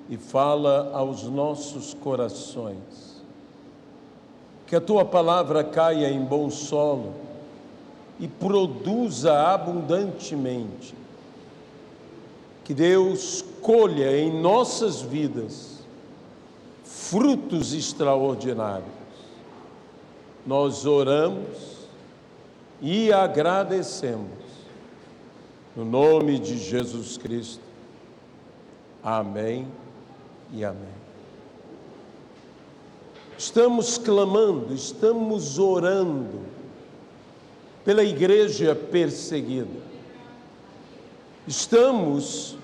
e fala aos nossos corações. Que a Tua palavra caia em bom solo e produza abundantemente. Que Deus colha em nossas vidas frutos extraordinários. Nós oramos e agradecemos. No nome de Jesus Cristo. Amém e amém. Estamos clamando, estamos orando pela igreja perseguida. Estamos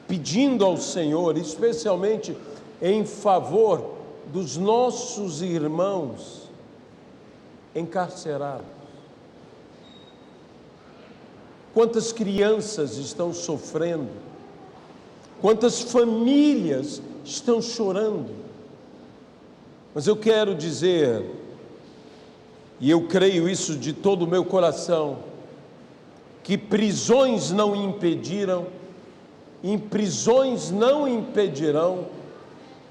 pedindo ao Senhor, especialmente em favor dos nossos irmãos encarcerados. Quantas crianças estão sofrendo, quantas famílias estão chorando. Mas eu quero dizer, e eu creio isso de todo o meu coração, que prisões não impedirão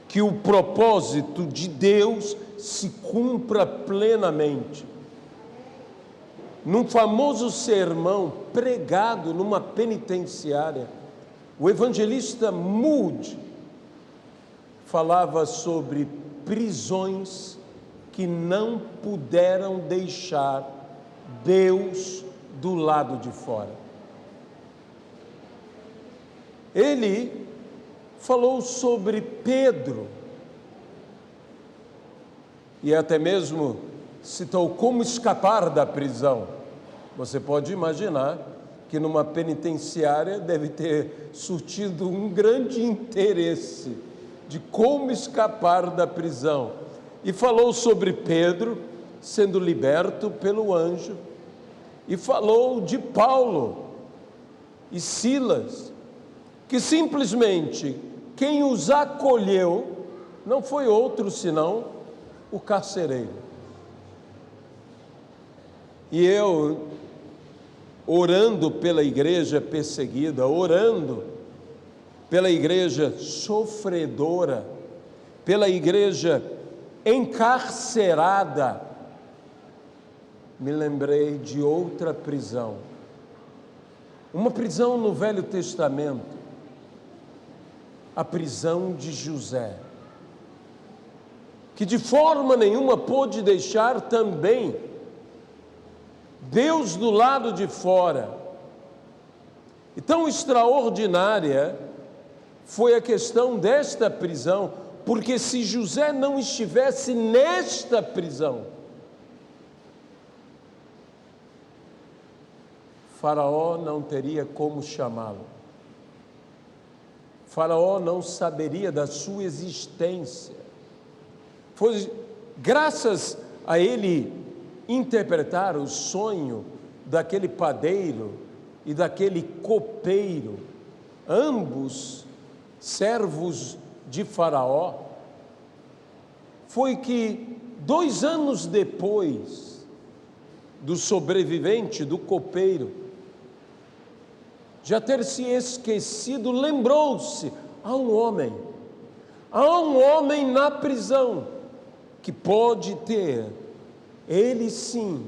que o propósito de Deus se cumpra plenamente. Num famoso sermão pregado numa penitenciária, o evangelista Moody falava sobre prisões que não puderam deixar Deus do lado de fora. Ele falou sobre Pedro e até mesmo citou como escapar da prisão. Você pode imaginar que numa penitenciária deve ter surtido um grande interesse de como escapar da prisão. E falou sobre Pedro sendo liberto pelo anjo. E falou de Paulo e Silas, que simplesmente quem os acolheu não foi outro senão o carcereiro. E eu, orando pela igreja perseguida, orando pela igreja sofredora, pela igreja encarcerada, me lembrei de outra prisão. Uma prisão no Velho Testamento, a prisão de José, que de forma nenhuma pôde deixar também Deus do lado de fora. E tão extraordinária foi a questão desta prisão, porque se José não estivesse nesta prisão, Faraó não teria como chamá-lo. Faraó não saberia da sua existência. Foi graças a ele interpretar o sonho daquele padeiro e daquele copeiro, ambos servos de Faraó, foi que 2 anos depois do sobrevivente, do copeiro, já ter se esquecido, lembrou-se, há um homem na prisão que pode ter, ele sim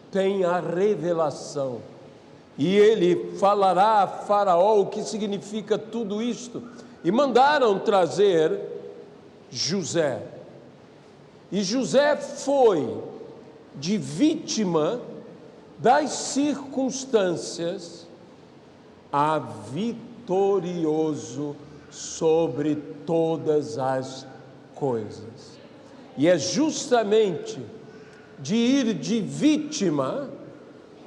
tem a revelação, e ele falará a Faraó o que significa tudo isto. E mandaram trazer José, e José foi de vítima das circunstâncias a vitorioso sobre todas as coisas. E é justamente de ir de vítima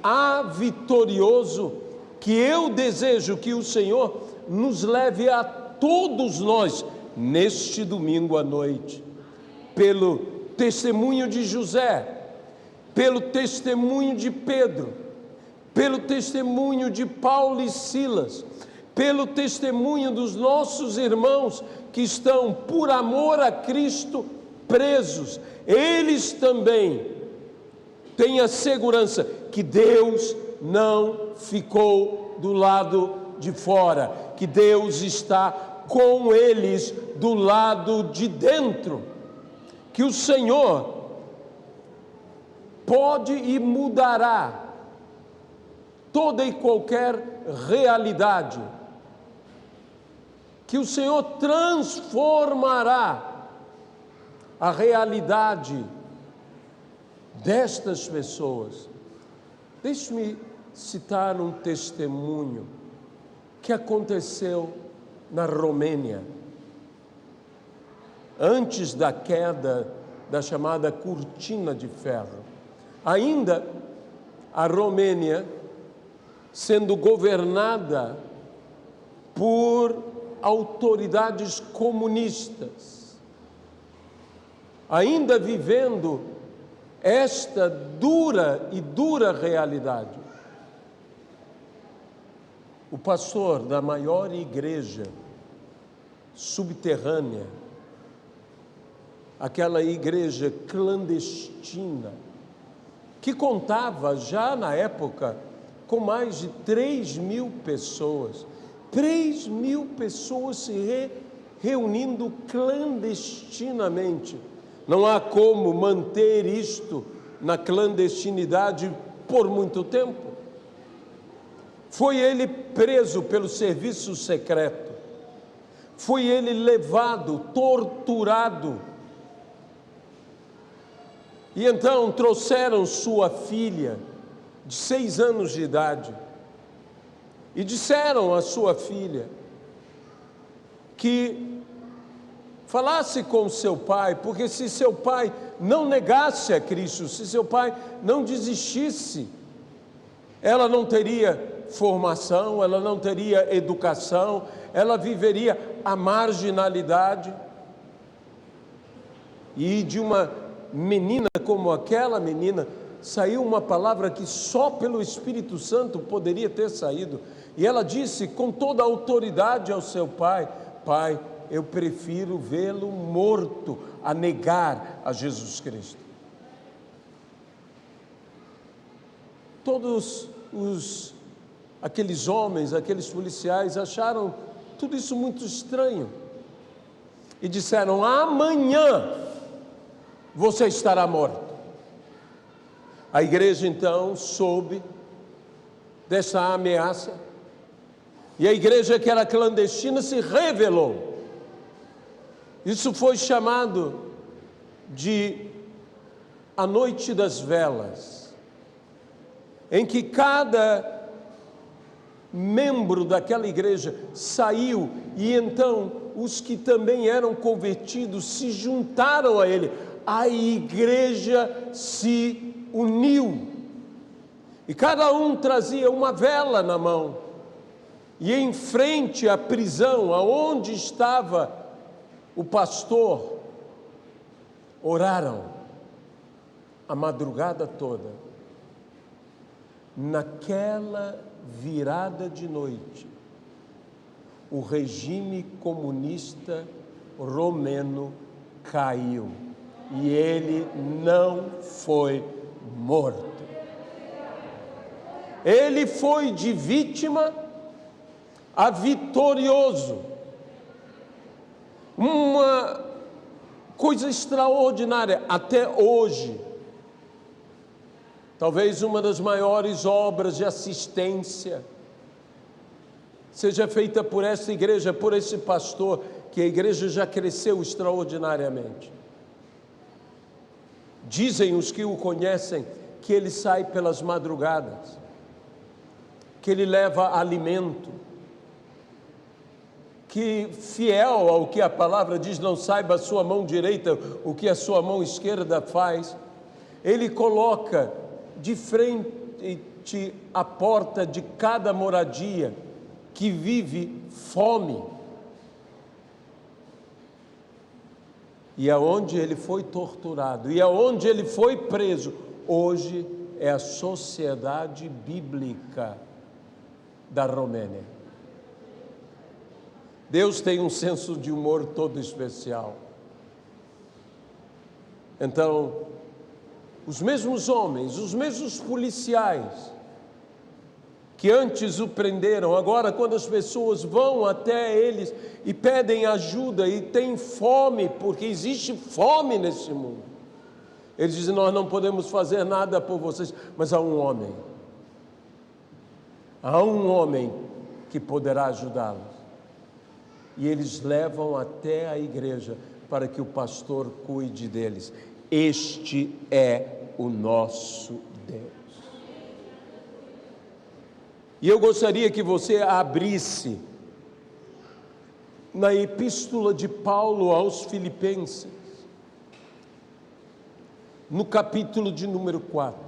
a vitorioso que eu desejo que o Senhor nos leve a todos nós neste domingo à noite, pelo testemunho de José, pelo testemunho de Pedro, pelo testemunho de Paulo e Silas, pelo testemunho dos nossos irmãos que estão, por amor a Cristo, presos. Eles também têm a segurança que Deus não ficou do lado de fora, que Deus está com eles do lado de dentro, que o Senhor pode e mudará toda e qualquer realidade, que o Senhor transformará a realidade destas pessoas. Deixe-me citar um testemunho que aconteceu na Romênia, antes da queda da chamada cortina de ferro. Ainda a Romênia sendo governada por autoridades comunistas, ainda vivendo esta dura realidade. O pastor da maior igreja subterrânea, aquela igreja clandestina, que contava já na época com mais de 3.000 pessoas, 3.000 pessoas se reunindo clandestinamente. Não há como manter isto na clandestinidade por muito tempo. Foi ele preso pelo serviço secreto, foi ele levado, torturado. E então trouxeram sua filha, de 6 anos de idade, e disseram à sua filha que falasse com seu pai, porque se seu pai não negasse a Cristo, se seu pai não desistisse, ela não teria formação, ela não teria educação, ela viveria a marginalidade. E de uma menina como aquela menina, saiu uma palavra que só pelo Espírito Santo poderia ter saído. E ela disse com toda a autoridade ao seu pai: pai, eu prefiro vê-lo morto a negar a Jesus Cristo. Todos aqueles homens, aqueles policiais acharam tudo isso muito estranho e disseram: amanhã você estará morto. A igreja então soube dessa ameaça e a igreja que era clandestina se rebelou. Isso foi chamado de a Noite das Velas, em que cada membro daquela igreja saiu e então os que também eram convertidos se juntaram a ele. A igreja se uniu e cada um trazia uma vela na mão e em frente à prisão, aonde estava o pastor, oraram a madrugada toda. Naquela virada de noite, o regime comunista romeno caiu e ele não foi morto. Ele foi de vítima a vitorioso. Uma coisa extraordinária até hoje. Talvez uma das maiores obras de assistência seja feita por essa igreja, por esse pastor, que a igreja já cresceu extraordinariamente. Dizem os que o conhecem que ele sai pelas madrugadas, que ele leva alimento, que fiel ao que a palavra diz, não saiba a sua mão direita o que a sua mão esquerda faz, ele coloca de frente à porta de cada moradia que vive fome. E aonde ele foi torturado, e aonde ele foi preso, hoje é a Sociedade Bíblica da Romênia. Deus tem um senso de humor todo especial. Então, os mesmos homens, os mesmos policiais que antes o prenderam, agora quando as pessoas vão até eles e pedem ajuda e têm fome, porque existe fome nesse mundo, eles dizem: nós não podemos fazer nada por vocês, mas há um homem que poderá ajudá-los. E eles levam até a igreja para que o pastor cuide deles. Este é o nosso Deus. E eu gostaria que você abrisse na epístola de Paulo aos Filipenses, no capítulo de número 4.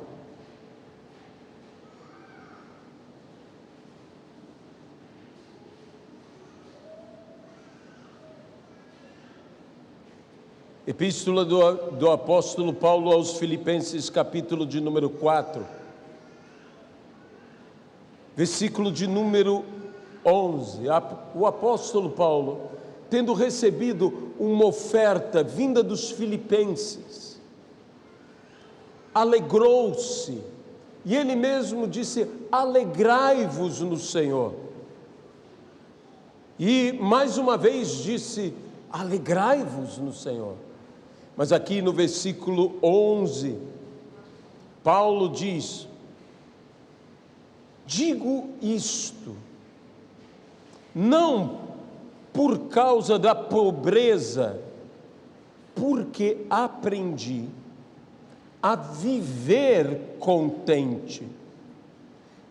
Epístola do apóstolo Paulo aos Filipenses, capítulo de número 4, versículo de número 11. O apóstolo Paulo, tendo recebido uma oferta vinda dos filipenses, alegrou-se, e ele mesmo disse: alegrai-vos no Senhor. E mais uma vez disse: alegrai-vos no Senhor. Mas aqui no versículo 11, Paulo diz: digo isto, não por causa da pobreza, porque aprendi a viver contente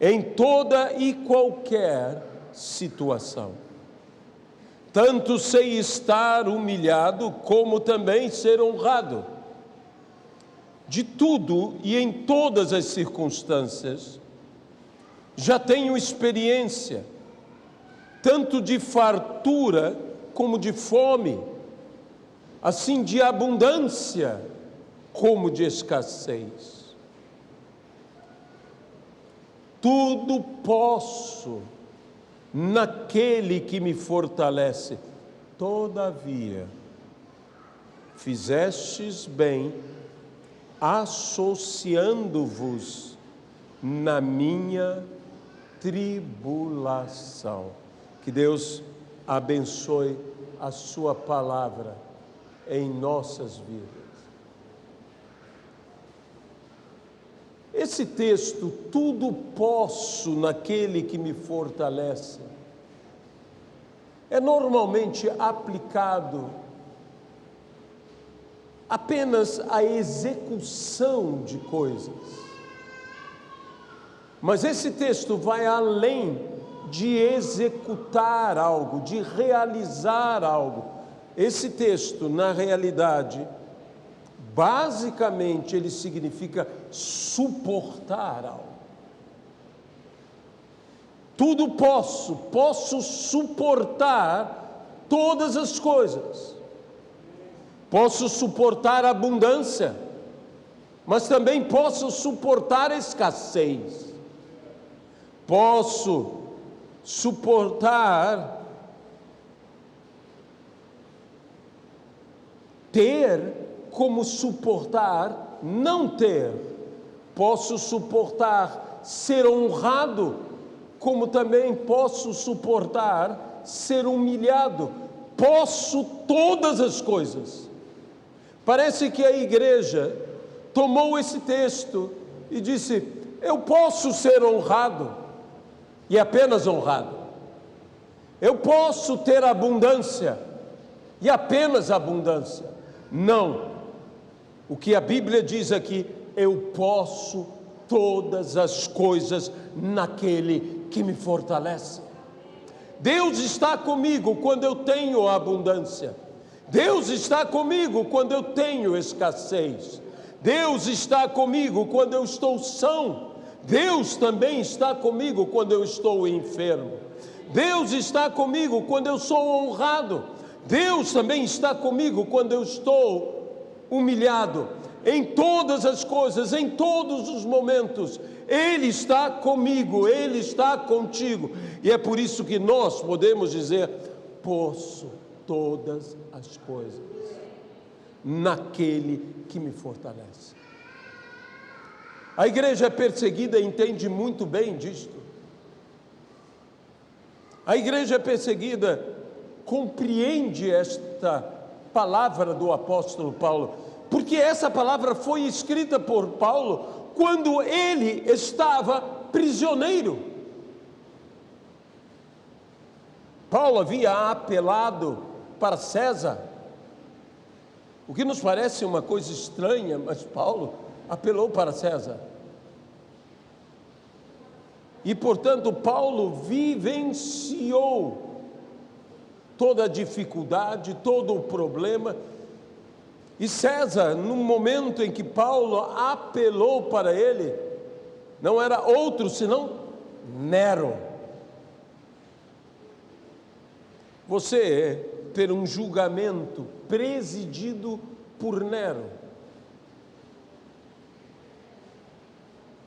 em toda e qualquer situação. Tanto sei estar humilhado, como também ser honrado. De tudo e em todas as circunstâncias, já tenho experiência, tanto de fartura como de fome, assim de abundância como de escassez. Tudo posso naquele que me fortalece. Todavia, fizestes bem associando-vos na minha tribulação. Que Deus abençoe a sua palavra em nossas vidas. Esse texto, tudo posso naquele que me fortalece, é normalmente aplicado apenas à execução de coisas. Mas esse texto vai além de executar algo, de realizar algo. Esse texto, na realidade, basicamente, ele significa suportar algo. Tudo posso suportar todas as coisas. Posso suportar a abundância, mas também posso suportar a escassez. Posso suportar ter, como suportar não ter. Posso suportar ser honrado, como também posso suportar ser humilhado. Posso todas as coisas. Parece que a igreja tomou esse texto e disse: eu posso ser honrado, e apenas honrado. Eu posso ter abundância, e apenas abundância. Não. O que a Bíblia diz aqui: eu posso todas as coisas naquele que me fortalece. Deus está comigo quando eu tenho abundância. Deus está comigo quando eu tenho escassez. Deus está comigo quando eu estou são. Deus também está comigo quando eu estou enfermo. Deus está comigo quando eu sou honrado. Deus também está comigo quando eu estou humilhado. Em todas as coisas, em todos os momentos, Ele está comigo, Ele está contigo. E é por isso que nós podemos dizer: posso todas as coisas naquele que me fortalece. A igreja perseguida entende muito bem disto. A igreja perseguida compreende esta palavra do apóstolo Paulo, porque essa palavra foi escrita por Paulo quando ele estava prisioneiro. Paulo havia apelado para César, o que nos parece uma coisa estranha, mas Paulo apelou para César. E, portanto, Paulo vivenciou toda a dificuldade, todo o problema. E César, no momento em que Paulo apelou para ele, não era outro senão Nero. Você ter um julgamento presidido por Nero,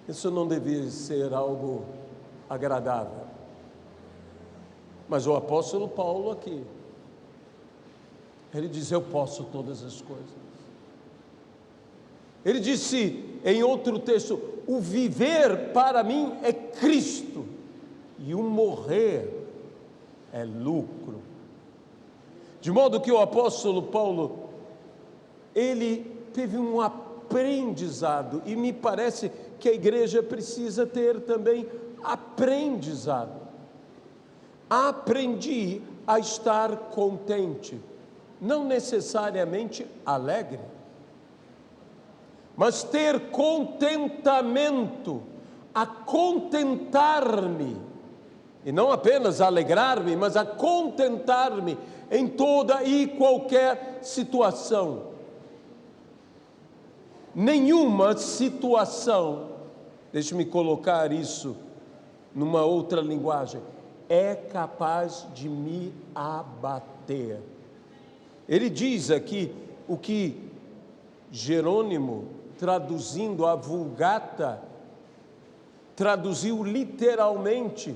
isso não devia ser algo agradável. Mas o apóstolo Paulo aqui, ele diz: eu posso todas as coisas. Ele disse em outro texto: o viver para mim é Cristo e o morrer é lucro. De modo que o apóstolo Paulo, ele teve um aprendizado, e me parece que a igreja precisa ter também aprendizado. Aprendi a estar contente, não necessariamente alegre, mas ter contentamento, a contentar-me, e não apenas alegrar-me, mas a contentar-me em toda e qualquer situação. Nenhuma situação, deixe-me colocar isso numa outra linguagem, é capaz de me abater. Ele diz aqui o que Jerônimo, traduzindo a Vulgata, traduziu literalmente,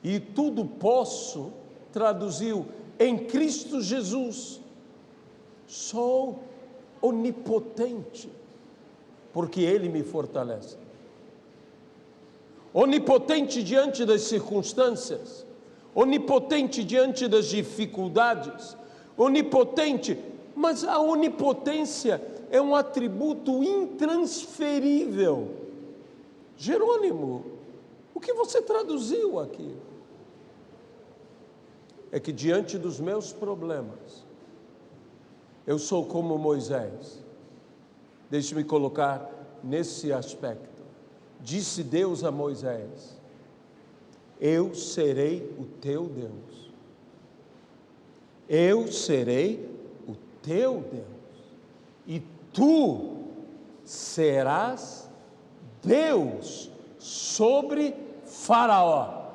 e tudo posso, traduziu em Cristo Jesus. Sou onipotente, porque Ele me fortalece. Onipotente diante das circunstâncias, onipotente diante das dificuldades, onipotente, mas a onipotência é um atributo intransferível. Jerônimo, o que você traduziu aqui? É que diante dos meus problemas, eu sou como Moisés. Deixe-me colocar nesse aspecto. Disse Deus a Moisés: eu serei o teu Deus. Eu serei o teu Deus. E tu serás Deus sobre Faraó.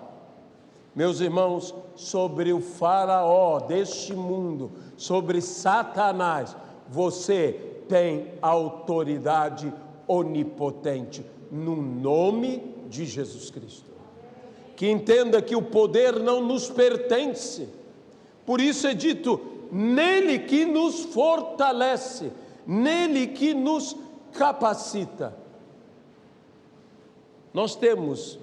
Meus irmãos, sobre o Faraó deste mundo, sobre Satanás, você tem autoridade onipotente, no nome de Jesus Cristo. Que entenda que o poder não nos pertence, por isso é dito, nele que nos fortalece, nele que nos capacita. Nós temos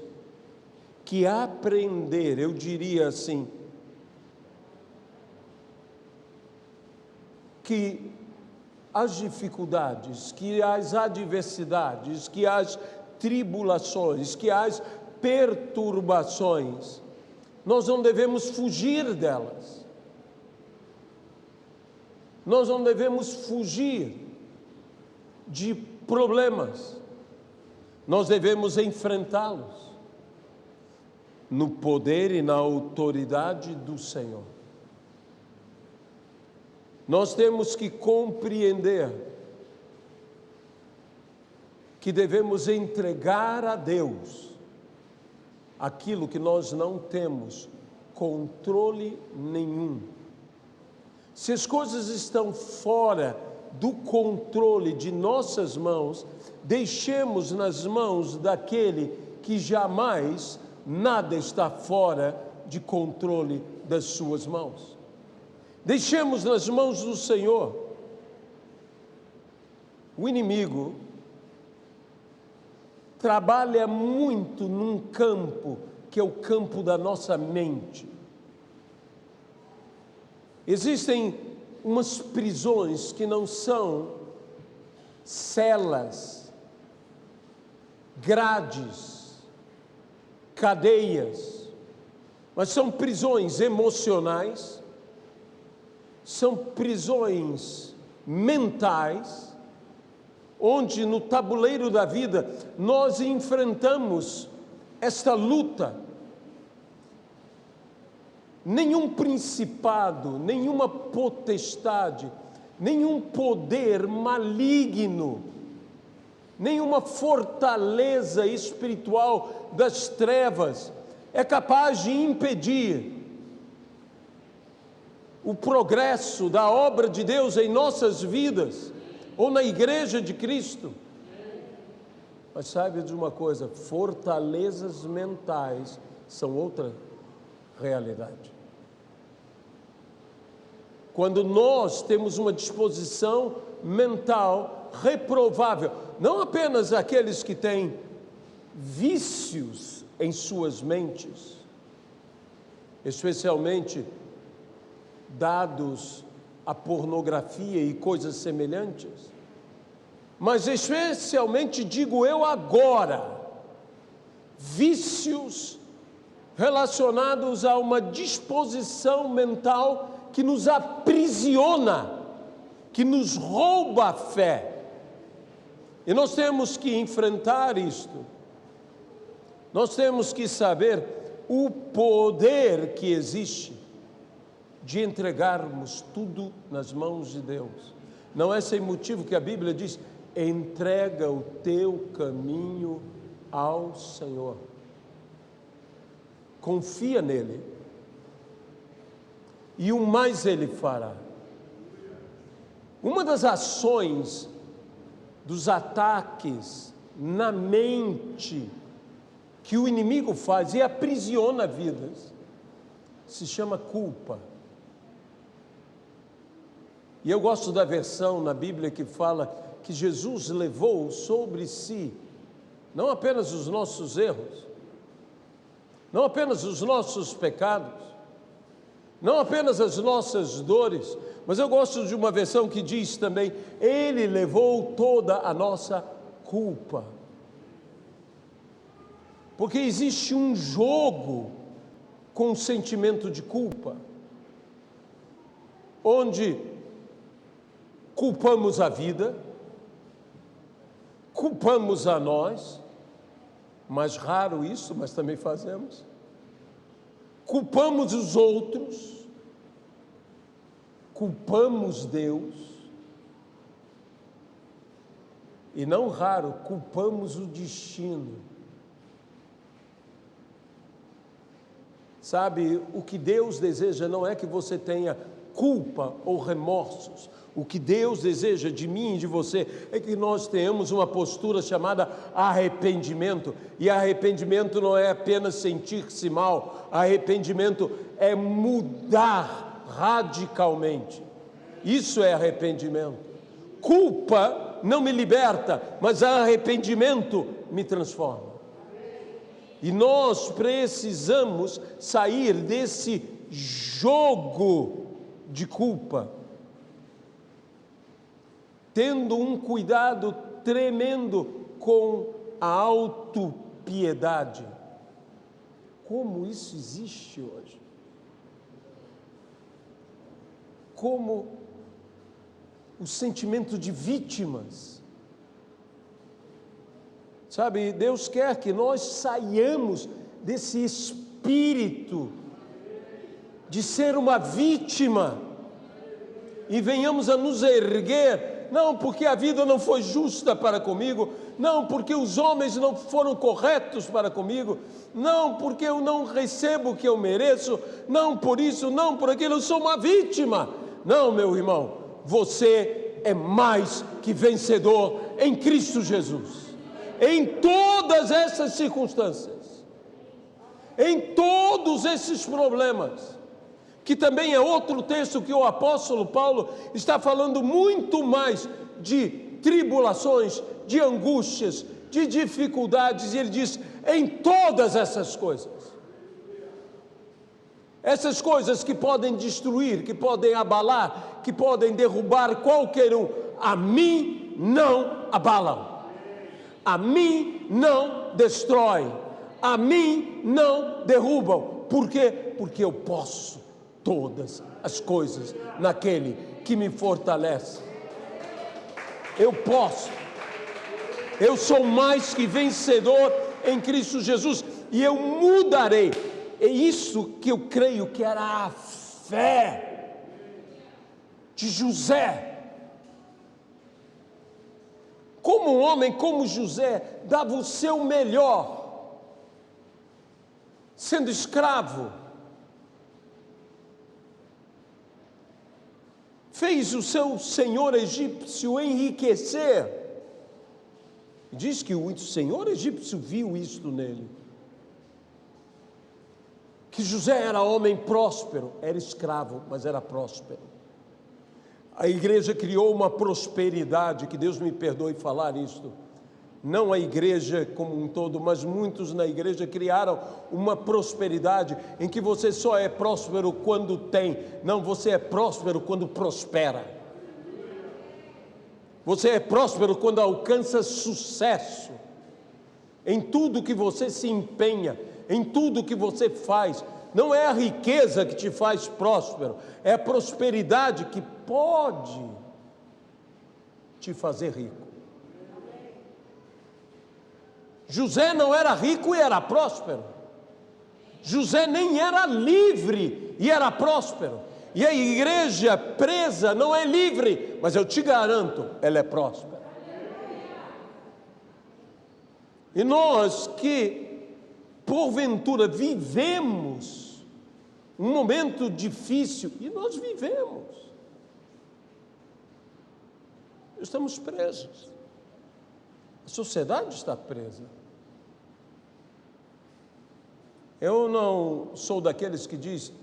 que aprender, eu diria assim, que as dificuldades, que as adversidades, que as tribulações, que as perturbações, nós não devemos fugir delas. Nós não devemos fugir de problemas. Nós devemos enfrentá-los no poder e na autoridade do Senhor. Nós temos que compreender que devemos entregar a Deus aquilo que nós não temos controle nenhum. Se as coisas estão fora do controle de nossas mãos, deixemos nas mãos daquele que jamais nada está fora de controle das suas mãos. Deixemos nas mãos do Senhor. O inimigo trabalha muito num campo que é o campo da nossa mente. Existem umas prisões que não são celas, grades, cadeias, mas são prisões emocionais, são prisões mentais, onde no tabuleiro da vida nós enfrentamos esta luta. Nenhum principado, nenhuma potestade, nenhum poder maligno, nenhuma fortaleza espiritual das trevas é capaz de impedir o progresso da obra de Deus em nossas vidas ou na igreja de Cristo. Mas saiba de uma coisa, fortalezas mentais são outra realidade. Quando nós temos uma disposição mental reprovável, não apenas aqueles que têm vícios em suas mentes, especialmente dados à pornografia e coisas semelhantes, mas especialmente, digo eu agora, vícios relacionados a uma disposição mental que nos aprisiona, que nos rouba a fé. E nós temos que enfrentar isto. Nós temos que saber o poder que existe de entregarmos tudo nas mãos de Deus. Não é sem motivo que a Bíblia diz: entrega o teu caminho ao Senhor. Confia nele, e o mais ele fará. Uma das ações dos ataques na mente que o inimigo faz e aprisiona vidas se chama culpa. E eu gosto da versão na Bíblia que fala que Jesus levou sobre si não apenas os nossos erros, não apenas os nossos pecados, não apenas as nossas dores, mas eu gosto de uma versão que diz também: Ele levou toda a nossa culpa. Porque existe um jogo com o sentimento de culpa, onde culpamos a vida, culpamos a nós, mais raro isso, mas também fazemos. Culpamos os outros, culpamos Deus, e não raro, culpamos o destino. Sabe, o que Deus deseja não é que você tenha culpa ou remorsos. O que Deus deseja de mim e de você é que nós tenhamos uma postura chamada arrependimento. E arrependimento não é apenas sentir-se mal. Arrependimento é mudar radicalmente. Isso é arrependimento. Culpa não me liberta, mas arrependimento me transforma. E nós precisamos sair desse jogo de culpa, tendo um cuidado tremendo com a autopiedade. Como isso existe hoje? Como o sentimento de vítimas. Sabe, Deus quer que nós saiamos desse espírito de ser uma vítima e venhamos a nos erguer, não porque a vida não foi justa para comigo, não porque os homens não foram corretos para comigo, não porque eu não recebo o que eu mereço, não por isso, não por aquilo, eu sou uma vítima. Não, meu irmão, você é mais que vencedor em Cristo Jesus. Em todas essas circunstâncias, em todos esses problemas, que também é outro texto que o apóstolo Paulo está falando muito mais de tribulações, de angústias, de dificuldades, e ele diz: em todas essas coisas, Essas coisas que podem destruir, que podem abalar, que podem derrubar qualquer um, a mim não abalam, a mim não destroem, a mim não derrubam. Por quê? Porque eu posso todas as coisas naquele que me fortalece. Eu posso. Eu sou mais que vencedor em Cristo Jesus e eu mudarei. É isso que eu creio que era a fé de José. Como um homem como José dava o seu melhor, sendo escravo, fez o seu senhor egípcio enriquecer. Diz que o senhor egípcio viu isto nele. Que José era homem próspero, era escravo, mas era próspero. A igreja criou uma prosperidade, que Deus me perdoe falar isto. Não a igreja como um todo, mas muitos na igreja criaram uma prosperidade em que você só é próspero quando tem. Não, você é próspero quando prospera. Você é próspero quando alcança sucesso em tudo que você se empenha, em tudo que você faz. Não é a riqueza que te faz próspero, é a prosperidade que pode te fazer rico. José não era rico e era próspero. José nem era livre e era próspero. E a igreja presa não é livre, mas eu te garanto, ela é próspera. E nós que, porventura, vivemos um momento difícil, e nós vivemos, estamos presos. A sociedade está presa. Eu não sou daqueles que diz,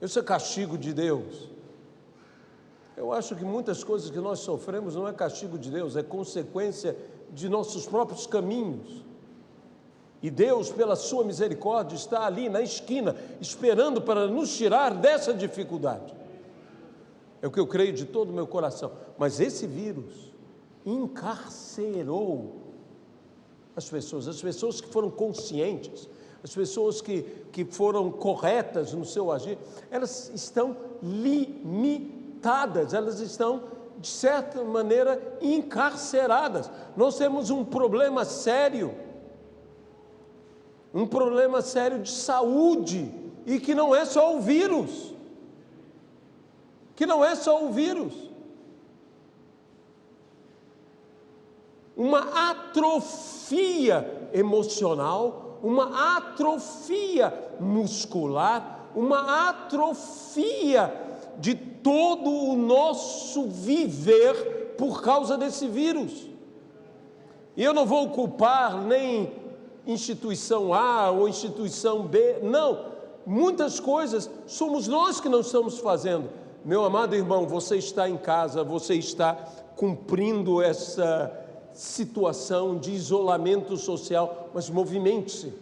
isso é castigo de Deus. Eu acho que muitas coisas que nós sofremos não é castigo de Deus, é consequência de nossos próprios caminhos. E Deus, pela sua misericórdia, está ali na esquina, esperando para nos tirar dessa dificuldade. É o que eu creio de todo o meu coração. Mas esse vírus encarcerou as pessoas que foram conscientes, as pessoas que foram corretas no seu agir, elas estão limitadas, elas estão, de certa maneira, encarceradas. Nós temos um problema sério de saúde, e que não é só o vírus, uma atrofia emocional, uma atrofia muscular, uma atrofia de todo o nosso viver por causa desse vírus. E eu não vou culpar nem instituição A ou instituição B, não. Muitas coisas somos nós que não estamos fazendo. Meu amado irmão, você está em casa, você está cumprindo essa situação de isolamento social, mas movimente-se.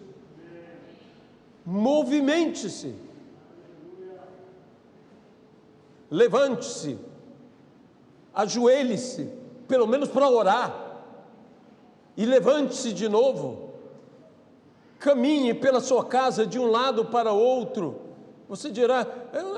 Movimente-se. Levante-se. Ajoelhe-se, pelo menos para orar. E levante-se de novo. Caminhe pela sua casa de um lado para outro. Você dirá,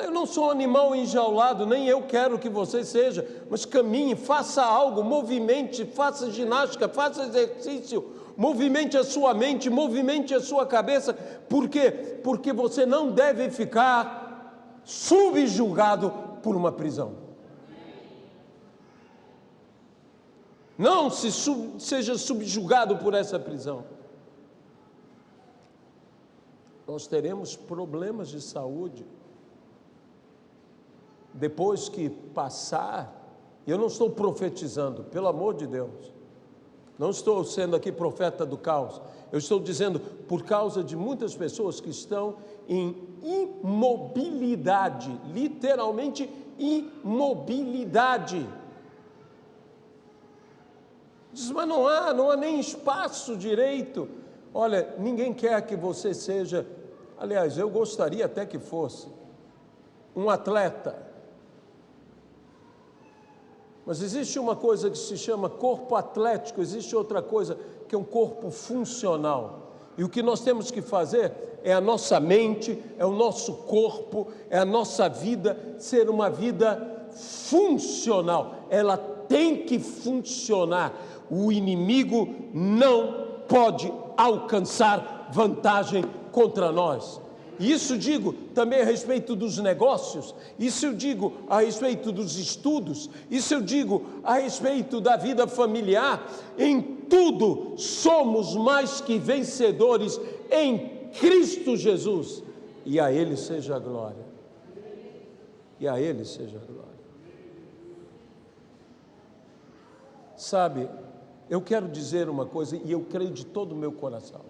eu não sou um animal enjaulado, nem eu quero que você seja, mas caminhe, faça algo, movimente, faça ginástica, faça exercício, movimente a sua mente, movimente a sua cabeça. Por quê? Porque você não deve ficar subjugado por uma prisão. Não seja subjugado por essa prisão. Nós teremos problemas de saúde depois que passar. Eu não estou profetizando, pelo amor de Deus, não estou sendo aqui profeta do caos. Eu estou dizendo por causa de muitas pessoas que estão em imobilidade, literalmente imobilidade. Diz, mas não há nem espaço direito. Olha, ninguém quer que você seja Aliás, eu gostaria até que fosse um atleta. Mas existe uma coisa que se chama corpo atlético, existe outra coisa que é um corpo funcional. E o que nós temos que fazer é a nossa mente, é o nosso corpo, é a nossa vida ser uma vida funcional. Ela tem que funcionar. O inimigo não pode alcançar vantagem contra nós. Isso digo também a respeito dos negócios, isso eu digo a respeito dos estudos, isso eu digo a respeito da vida familiar. Em tudo somos mais que vencedores em Cristo Jesus. E a Ele seja a glória. E a Ele seja a glória. Sabe, eu quero dizer uma coisa, e eu creio de todo o meu coração.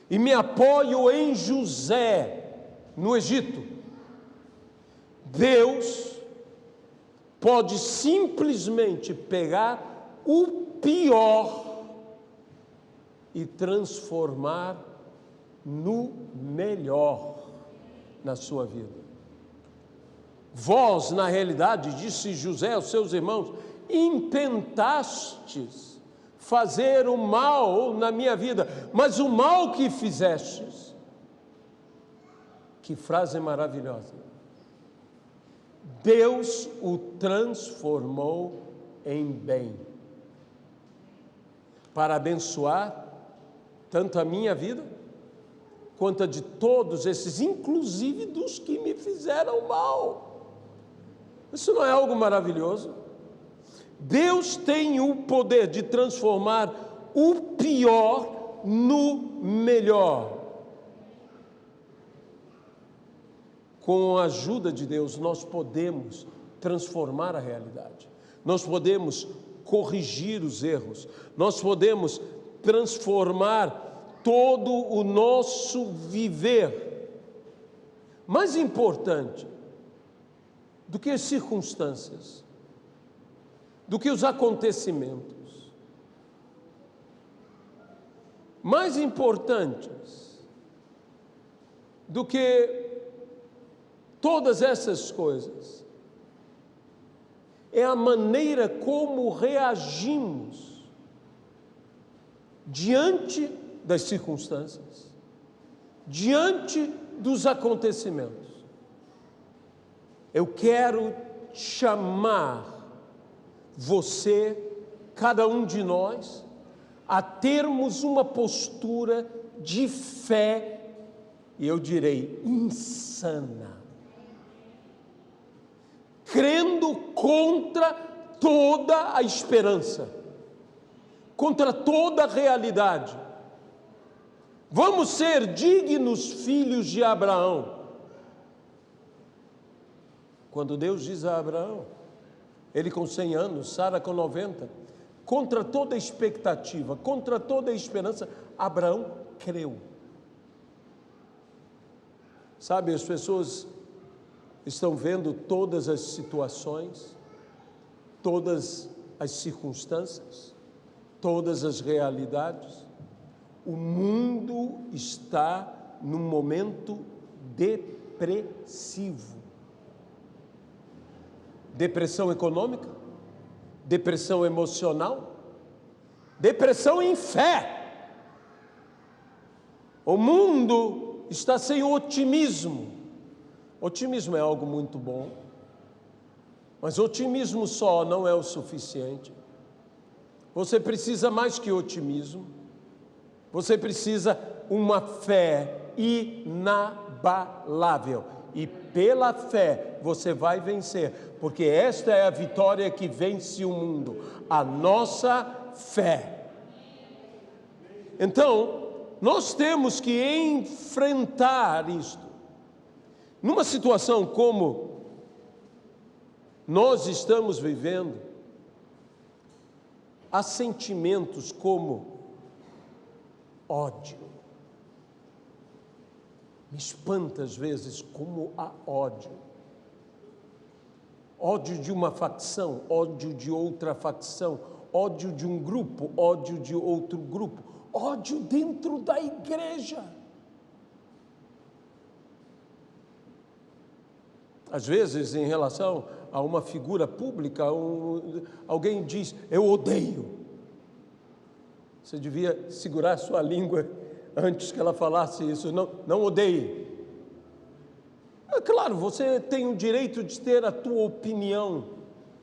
E me apoio em José, no Egito. Deus pode simplesmente pegar o pior e transformar no melhor na sua vida. Vós, na realidade, disse José aos seus irmãos, intentastes fazer o mal na minha vida, mas o mal que fizestes, que frase maravilhosa, Deus o transformou em bem, para abençoar tanto a minha vida, quanto a de todos esses, inclusive dos que me fizeram mal. Isso não é algo maravilhoso? Deus tem o poder de transformar o pior no melhor. Com a ajuda de Deus, nós podemos transformar a realidade. Nós podemos corrigir os erros. Nós podemos transformar todo o nosso viver. Mais importante do que as circunstâncias, do que os acontecimentos, mais importantes do que todas essas coisas, é a maneira como reagimos diante das circunstâncias, diante dos acontecimentos. Eu quero chamar você, cada um de nós, a termos uma postura de fé, e eu direi, insana, crendo contra toda a esperança, contra toda a realidade. Vamos ser dignos filhos de Abraão. Quando Deus diz a Abraão, ele com 100 anos, Sara com 90, contra toda expectativa, contra toda esperança, Abraão creu. Sabe, as pessoas estão vendo todas as situações, todas as circunstâncias, todas as realidades. O mundo está num momento depressivo. Depressão econômica, depressão emocional, depressão em fé. O mundo está sem otimismo. Otimismo é algo muito bom, mas otimismo só não é o suficiente. Você precisa mais que otimismo, você precisa uma fé inabalável. E pela fé você vai vencer, porque esta é a vitória que vence o mundo, a nossa fé. Então, nós temos que enfrentar isto. Numa situação como nós estamos vivendo, há sentimentos como ódio. Me espanta às vezes como há ódio. Ódio de uma facção, ódio de outra facção, ódio de um grupo, ódio de outro grupo, ódio dentro da igreja. Às vezes, em relação a uma figura pública, alguém diz, eu odeio. Você devia segurar sua língua antes que ela falasse isso. Não odeie. É claro, você tem o direito de ter a tua opinião.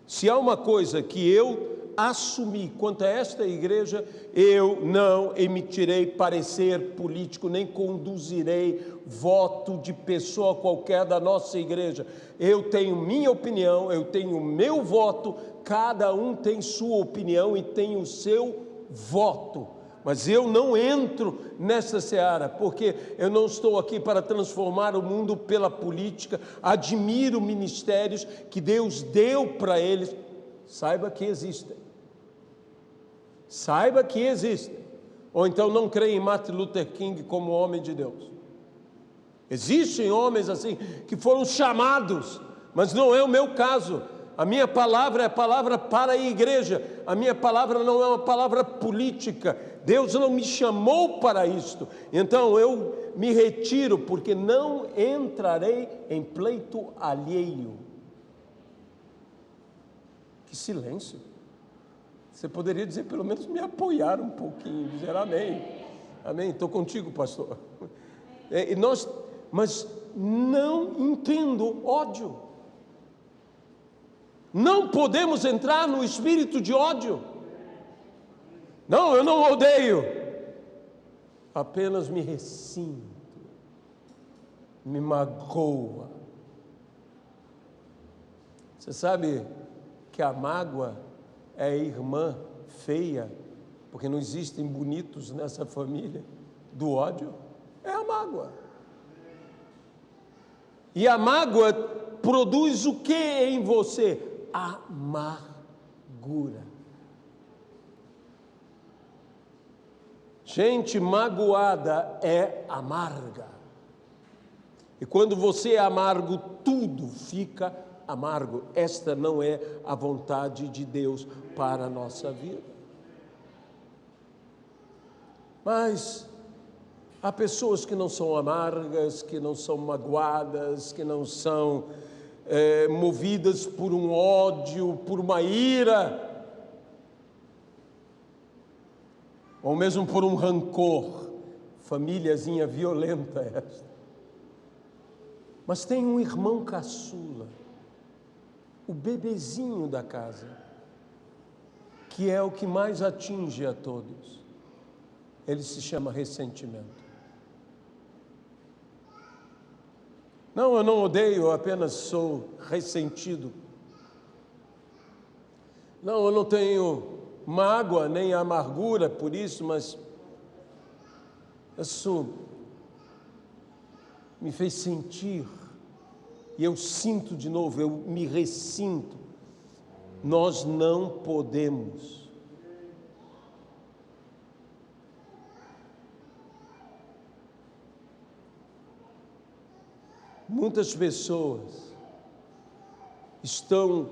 Se há uma coisa que eu assumi quanto a esta igreja, eu não emitirei parecer político, nem conduzirei voto de pessoa qualquer da nossa igreja. Eu tenho minha opinião, eu tenho meu voto, cada um tem sua opinião e tem o seu voto. Mas eu não entro nessa seara, porque eu não estou aqui para transformar o mundo pela política. Admiro ministérios que Deus deu para eles. Saiba que existem. Saiba que existem. Ou então não creia em Martin Luther King como homem de Deus. Existem homens assim que foram chamados, mas não é o meu caso. A minha palavra é a palavra para a igreja. A minha palavra não é uma palavra política. Deus não me chamou para isto. Então eu me retiro, porque não entrarei em pleito alheio. Que silêncio. Você poderia dizer, pelo menos me apoiar um pouquinho, dizer amém. Amém, estou contigo, pastor. Mas não entendo ódio. Não podemos entrar no espírito de ódio. Não, eu não odeio. Apenas me ressinto, me magoa. Você sabe que a mágoa é a irmã feia, porque não existem bonitos nessa família, do ódio? É a mágoa. E a mágoa produz o que em você? Amargura. Gente magoada é amarga. E quando você é amargo, tudo fica amargo. Esta não é a vontade de Deus para a nossa vida. Mas há pessoas que não são amargas, que não são magoadas, que não são movidas por um ódio, por uma ira, ou mesmo por um rancor. Famíliazinha violenta esta. Mas tem um irmão caçula, o bebezinho da casa, que é o que mais atinge a todos. Ele se chama ressentimento. Não, eu não odeio, eu apenas sou ressentido. Não, eu não tenho mágoa nem amargura por isso, mas isso me fez sentir, e eu sinto de novo, eu me ressinto. Nós não podemos muitas pessoas estão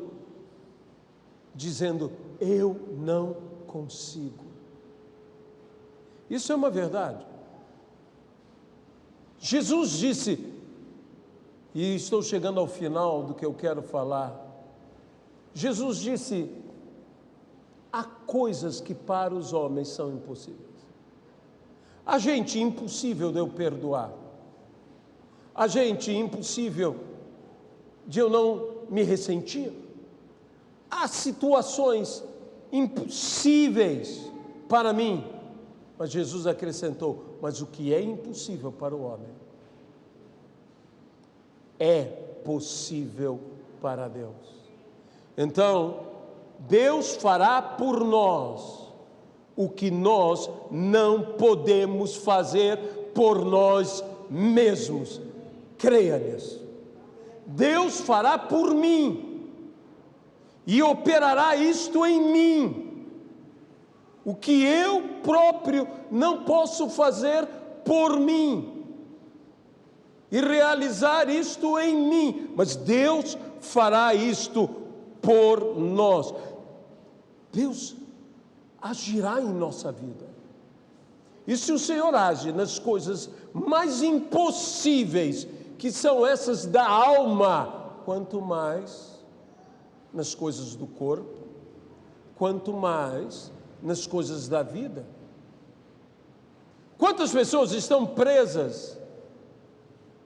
dizendo, eu não consigo. Isso é uma verdade. Jesus disse, e estou chegando ao final do que eu quero falar, Jesus disse, há coisas que para os homens são impossíveis. Há gente impossível de eu perdoar. Há gente impossível de eu não me ressentir. Há situações impossíveis para mim. Mas Jesus acrescentou, mas o que é impossível para o homem é possível para Deus. Então, Deus fará por nós o que nós não podemos fazer por nós mesmos. Creia nisso. Deus fará por mim e operará isto em mim. O que eu próprio não posso fazer por mim e realizar isto em mim, mas Deus fará isto por nós. Deus agirá em nossa vida. E se o Senhor age nas coisas mais impossíveis, que são essas da alma, quanto mais nas coisas do corpo, quanto mais nas coisas da vida. Quantas pessoas estão presas,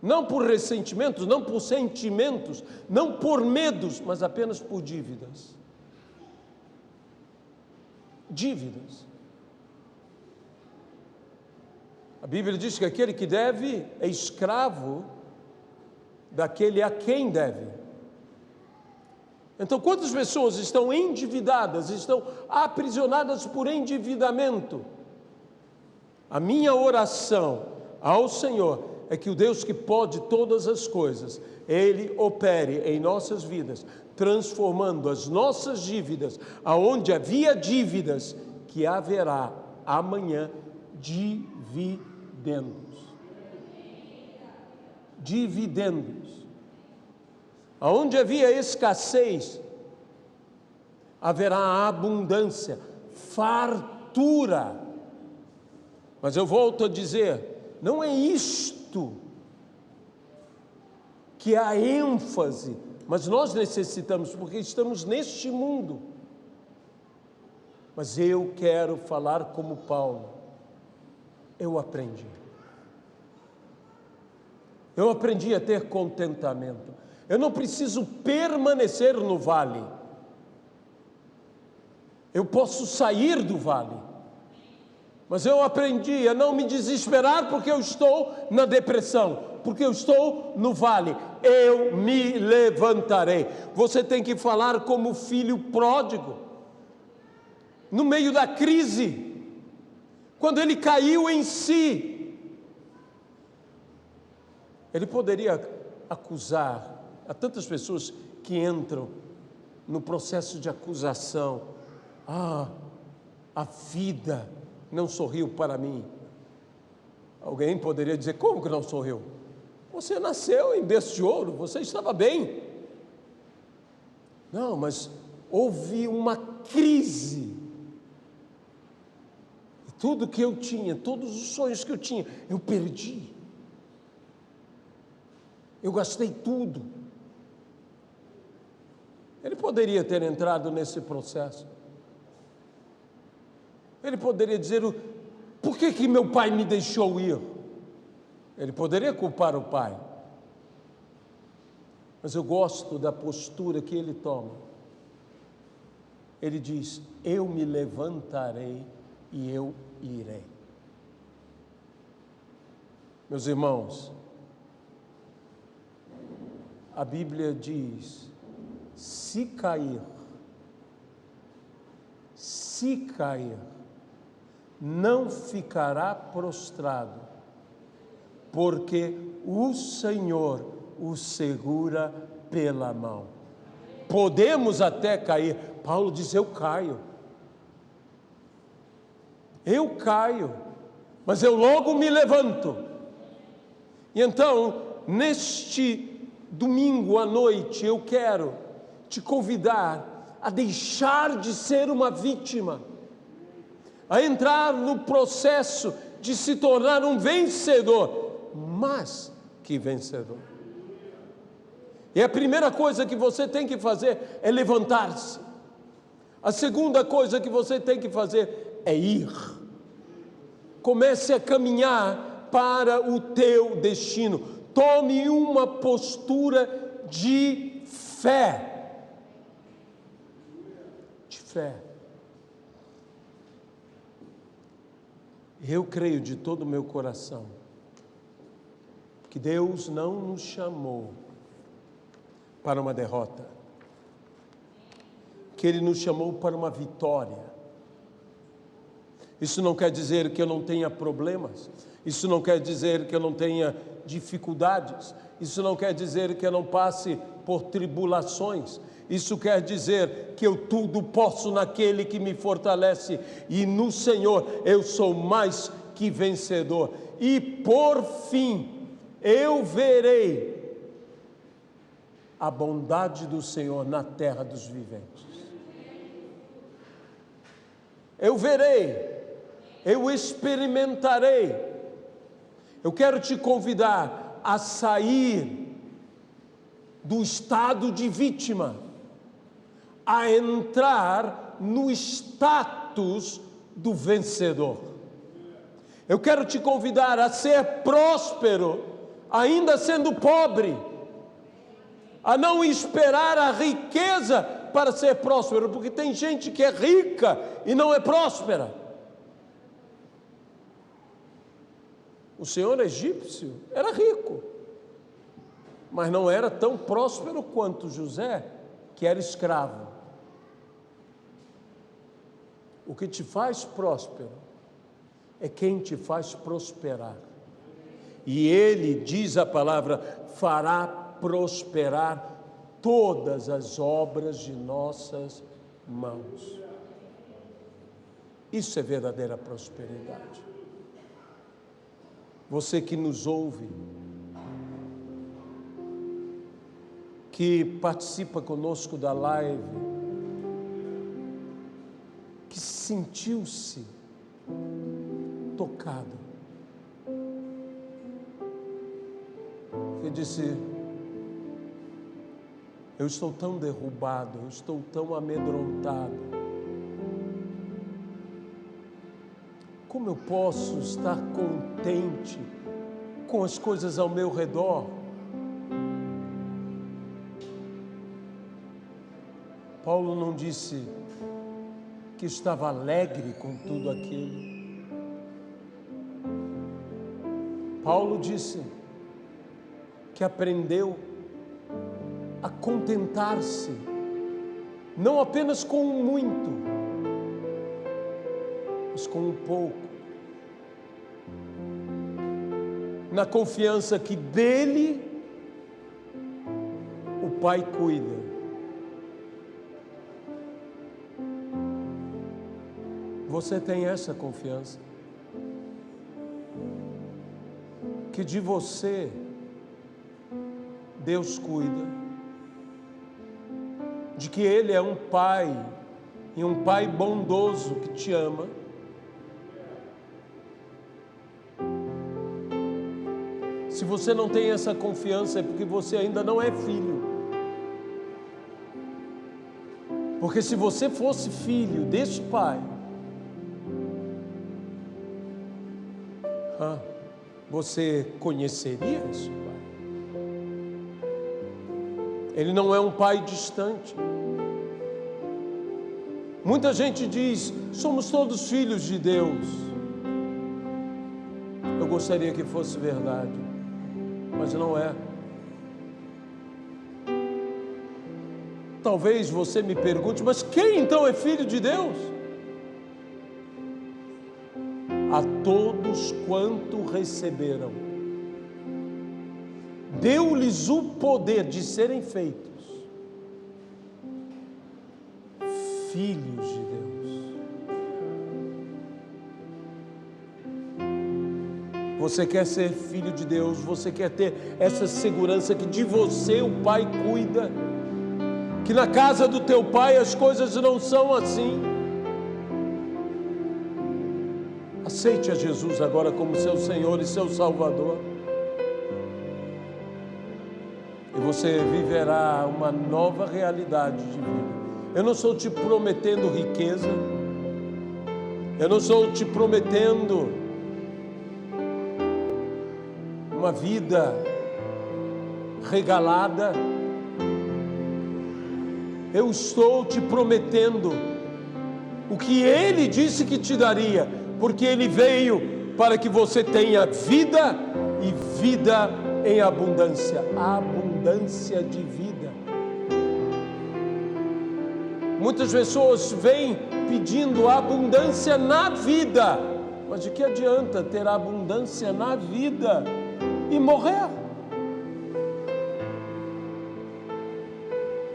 não por ressentimentos, não por sentimentos, não por medos, mas apenas por dívidas. Dívidas. A Bíblia diz que aquele que deve é escravo daquele a quem deve. Então, quantas pessoas estão endividadas, estão aprisionadas por endividamento? A minha oração ao Senhor é que o Deus que pode todas as coisas, Ele opere em nossas vidas, transformando as nossas dívidas, aonde havia dívidas, que haverá amanhã dividendos. Dividendos. Aonde havia escassez, haverá abundância, fartura. Mas eu volto a dizer, não é isto que há ênfase, mas nós necessitamos, porque estamos neste mundo. Mas eu quero falar como Paulo. Eu aprendi a ter contentamento. Eu não preciso permanecer no vale. Eu posso sair do vale. Mas eu aprendi a não me desesperar porque eu estou na depressão, porque eu estou no vale. Eu me levantarei. Você tem que falar como filho pródigo, no meio da crise, quando ele caiu em si. Ele poderia acusar. Há tantas pessoas que entram no processo de acusação. A vida não sorriu para mim. Alguém poderia dizer, como que não sorriu? Você nasceu em berço de ouro, você estava bem. Não, mas houve uma crise. E tudo que eu tinha, todos os sonhos que eu tinha, eu perdi. Eu gastei tudo. Ele poderia ter entrado nesse processo. Ele poderia dizer, por que meu pai me deixou ir? Ele poderia culpar o pai. Mas eu gosto da postura que ele toma. Ele diz, eu me levantarei e eu irei. Meus irmãos, a Bíblia diz, se cair, não ficará prostrado, porque o Senhor o segura pela mão. Podemos até cair. Paulo diz, eu caio, mas eu logo me levanto. E então, neste domingo à noite, eu quero te convidar a deixar de ser uma vítima, a entrar no processo de se tornar um vencedor, mas que vencedor. E a primeira coisa que você tem que fazer é levantar-se. A segunda coisa que você tem que fazer é ir. Comece a caminhar para o teu destino. Tome uma postura de fé. De fé. Eu creio de todo o meu coração que Deus não nos chamou para uma derrota, que Ele nos chamou para uma vitória. Isso não quer dizer que eu não tenha problemas, isso não quer dizer que eu não tenha dificuldades, isso não quer dizer que eu não passe por tribulações, isso quer dizer que eu tudo posso naquele que me fortalece, e no Senhor eu sou mais que vencedor. E por fim, eu verei a bondade do Senhor na terra dos viventes. Eu verei, eu experimentarei. Eu quero te convidar a sair do estado de vítima a entrar no status do vencedor. Eu quero te convidar a ser próspero, ainda sendo pobre, a não esperar a riqueza para ser próspero, porque tem gente que é rica e não é próspera. O senhor egípcio era rico, mas não era tão próspero quanto José, que era escravo. O que te faz próspero é quem te faz prosperar. E ele, diz a palavra, fará prosperar todas as obras de nossas mãos. Isso é verdadeira prosperidade. Você que nos ouve, que participa conosco da live, que sentiu-se tocado, que disse: eu estou tão derrubado, eu estou tão amedrontado. Como eu posso estar contente com as coisas ao meu redor? Paulo não disse que estava alegre com tudo aquilo. Paulo disse que aprendeu a contentar-se, não apenas com o muito, mas com o pouco, na confiança que dele o Pai cuida. Você tem essa confiança? Que de você Deus cuida, de que Ele é um Pai, e um Pai bondoso que te ama. Se você não tem essa confiança, é porque você ainda não é filho. Porque se você fosse filho desse Pai, você conheceria esse Pai. Ele não é um Pai distante. Muita gente diz: somos todos filhos de Deus. Eu gostaria que fosse verdade, mas não é. Talvez você me pergunte: mas quem então é filho de Deus? A todos quanto receberam, deu-lhes o poder de serem feitos filhos de Deus. Você quer ser filho de Deus? Você quer ter essa segurança que de você o Pai cuida? Que na casa do teu Pai as coisas não são assim? Aceite a Jesus agora como seu Senhor e seu Salvador, e você viverá uma nova realidade de vida. Eu não estou te prometendo riqueza, eu não estou te prometendo uma vida regalada, eu estou te prometendo o que Ele disse que te daria, porque Ele veio para que você tenha vida e vida em abundância, abundância de vida. Muitas pessoas vêm pedindo abundância na vida, mas de que adianta ter abundância na vida e morrer?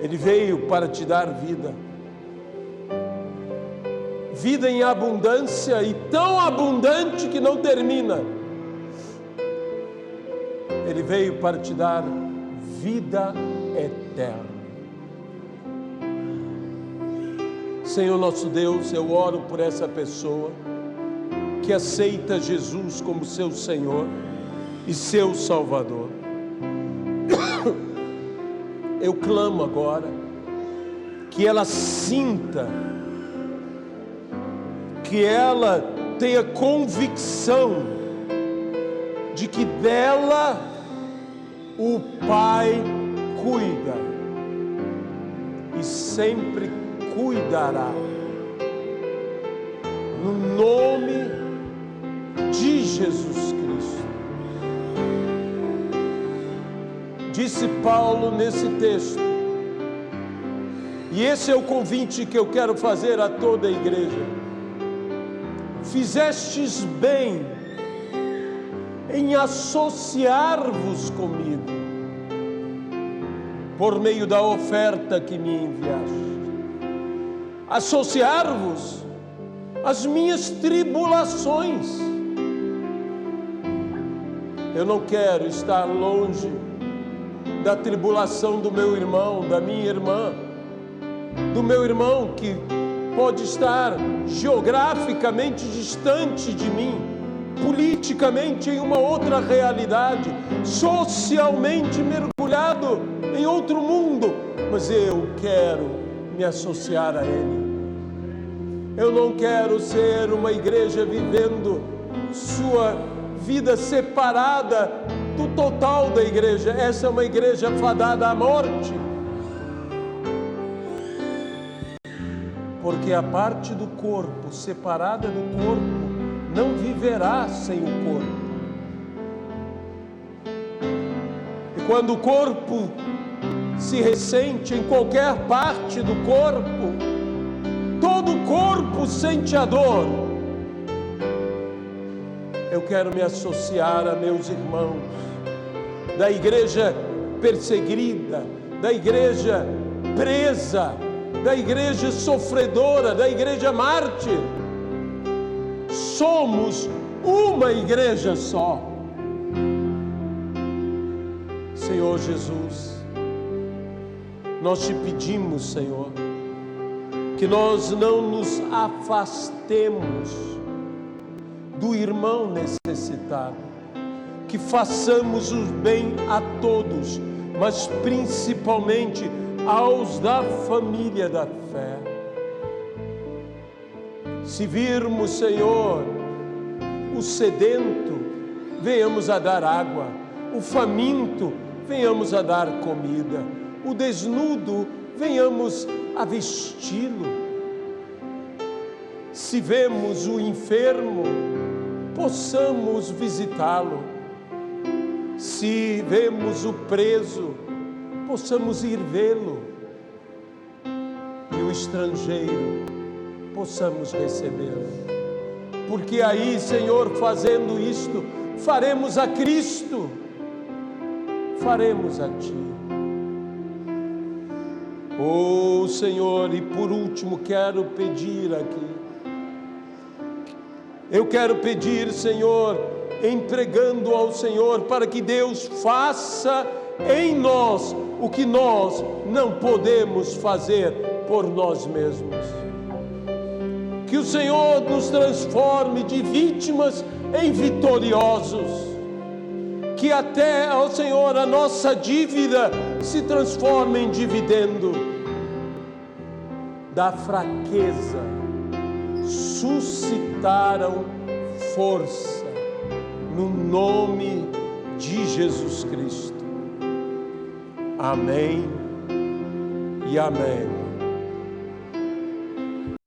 Ele veio para te dar vida, vida em abundância, e tão abundante que não termina. Ele veio para te dar vida eterna. Senhor nosso Deus, eu oro por essa pessoa que aceita Jesus como seu Senhor e seu Salvador. eu clamo agora que ela sinta, que ela tenha convicção de que dela o Pai cuida e sempre cuidará. No nome de Jesus Cristo. Disse Paulo nesse texto, e esse é o convite que eu quero fazer a toda a igreja: fizestes bem em associar-vos comigo, por meio da oferta que me enviaste. Associar-vos às minhas tribulações. Eu não quero estar longe da tribulação do meu irmão, da minha irmã, do meu irmão que pode estar geograficamente distante de mim, politicamente em uma outra realidade, socialmente mergulhado em outro mundo, mas eu quero me associar a ele. Eu não quero ser uma igreja vivendo sua vida separada do total da igreja. Essa é uma igreja fadada à morte, porque a parte do corpo separada do corpo não viverá sem o corpo. E quando o corpo se ressente em qualquer parte do corpo, todo o corpo sente a dor. Eu quero me associar a meus irmãos da igreja perseguida, da igreja presa, da igreja sofredora, da igreja mártir. Somos uma igreja só. Senhor Jesus, nós te pedimos, Senhor, que nós não nos afastemos do irmão necessitado, que façamos o bem a todos, mas principalmente aos da família da fé. Se virmos, Senhor, o sedento, venhamos a dar água, o faminto, venhamos a dar comida, o desnudo, venhamos a vesti-lo. Se vemos o enfermo, possamos visitá-lo. Se vemos o preso, possamos ir vê-lo. E o estrangeiro, possamos recebê-lo. Porque aí, Senhor, fazendo isto, faremos a Cristo, faremos a Ti. Oh, Senhor, e por último quero pedir aqui, eu quero pedir, Senhor, entregando ao Senhor, para que Deus faça em nós o que nós não podemos fazer por nós mesmos. Que o Senhor nos transforme de vítimas em vitoriosos. Que até, ó Senhor, a nossa dívida se transforme em dividendo. Da fraqueza suscitaram força, no nome de Jesus Cristo. Amém e amém.